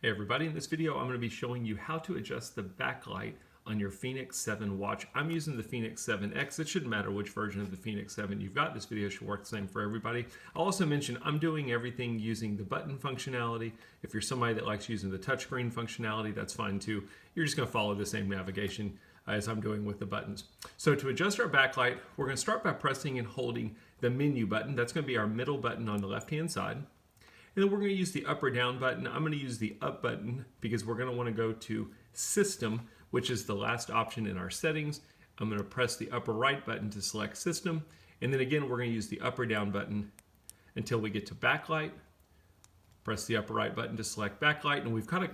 Hey everybody, in this video I'm going to be showing you how to adjust the backlight on your Fenix 7 watch. I'm using the Fenix 7X. It shouldn't matter which version of the Fenix 7 you've got. This video should work the same for everybody. I'll also mention I'm doing everything using the button functionality. If you're somebody that likes using the touchscreen functionality, that's fine too. You're just going to follow the same navigation as I'm doing with the buttons. So to adjust our backlight, we're going to start by pressing and holding the menu button. That's going to be our middle button on the left-hand side. And then we're going to use the up or down button. I'm going to use the up button because we're going to want to go to System, which is the last option in our settings. I'm going to press the upper right button to select System. And then again, we're going to use the up or down button until we get to Backlight. Press the upper right button to select Backlight. And we've got a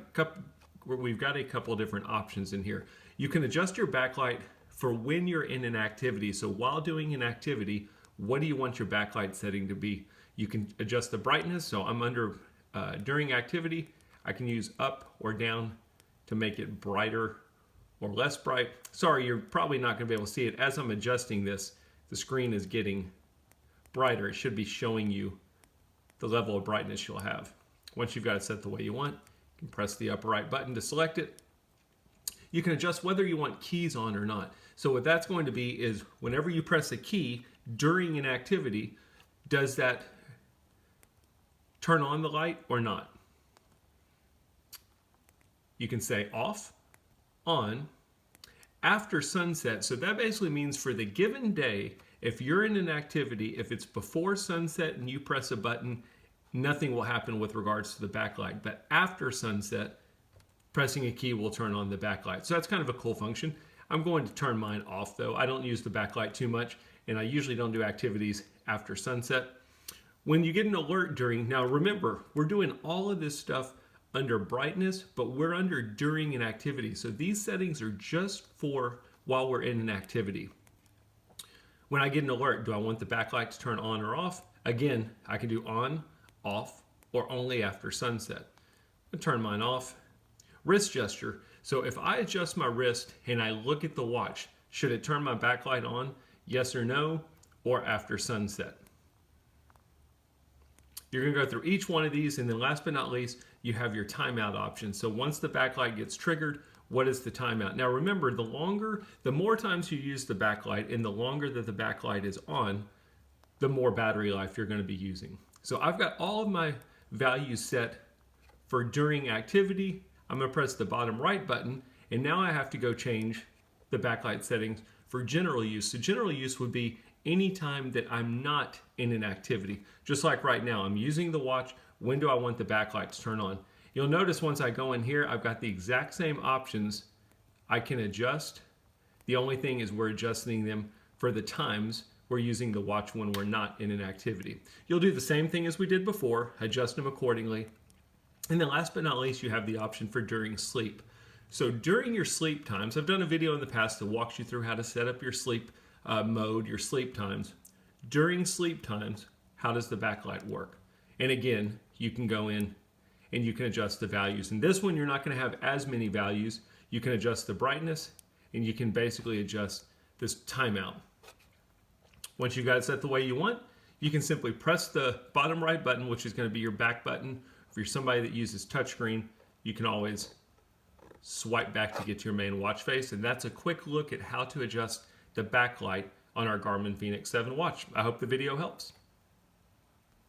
couple of different options in here. You can adjust your backlight for when you're in an activity. So while doing an activity, what do you want your backlight setting to be? You can adjust the brightness. So I'm under during activity, I can use up or down to make it brighter or less bright. Sorry, you're probably not going to be able to see it. As I'm adjusting this, the screen is getting brighter. It should be showing you the level of brightness you'll have. Once you've got it set the way you want, you can press the upper right button to select it. You can adjust whether you want keys on or not. So what that's going to be is whenever you press a key during an activity, does that turn on the light or not? You can say off, on, after sunset. So that basically means for the given day, if you're in an activity, if it's before sunset and you press a button, nothing will happen with regards to the backlight. But after sunset, pressing a key will turn on the backlight. So that's kind of a cool function. I'm going to turn mine off though. I don't use the backlight too much, and I usually don't do activities after sunset. When you get an alert during, now remember, we're doing all of this stuff under brightness, but we're under during an activity. So these settings are just for while we're in an activity. When I get an alert, do I want the backlight to turn on or off? Again, I can do on, off, or only after sunset. I'll turn mine off. Wrist gesture. So if I adjust my wrist and I look at the watch, should it turn my backlight on? Yes or no, or after sunset? You're going to go through each one of these, and then last but not least, you have your timeout option. So once the backlight gets triggered, what is the timeout? Now remember, the more times you use the backlight and the longer that the backlight is on, the more battery life you're going to be using. So I've got all of my values set for during activity. I'm going to press the bottom right button, and now I have to go change the backlight settings for general use. So general use would be any time that I'm not in an activity. Just like right now, I'm using the watch. When do I want the backlight to turn on? You'll notice once I go in here, I've got the exact same options I can adjust. The only thing is we're adjusting them for the times we're using the watch when we're not in an activity. You'll do the same thing as we did before, adjust them accordingly. And then last but not least, you have the option for during sleep. So during your sleep times, I've done a video in the past that walks you through how to set up your sleep mode, your sleep times. During sleep times, how does the backlight work? And again, you can go in and you can adjust the values. And this one, you're not going to have as many values. You can adjust the brightness, and you can basically adjust this timeout. Once you've got it set the way you want, you can simply press the bottom right button, which is going to be your back button. If you're somebody that uses touchscreen, you can always swipe back to get to your main watch face. And that's a quick look at how to adjust the backlight on our Garmin Fenix 7 watch. I hope the video helps.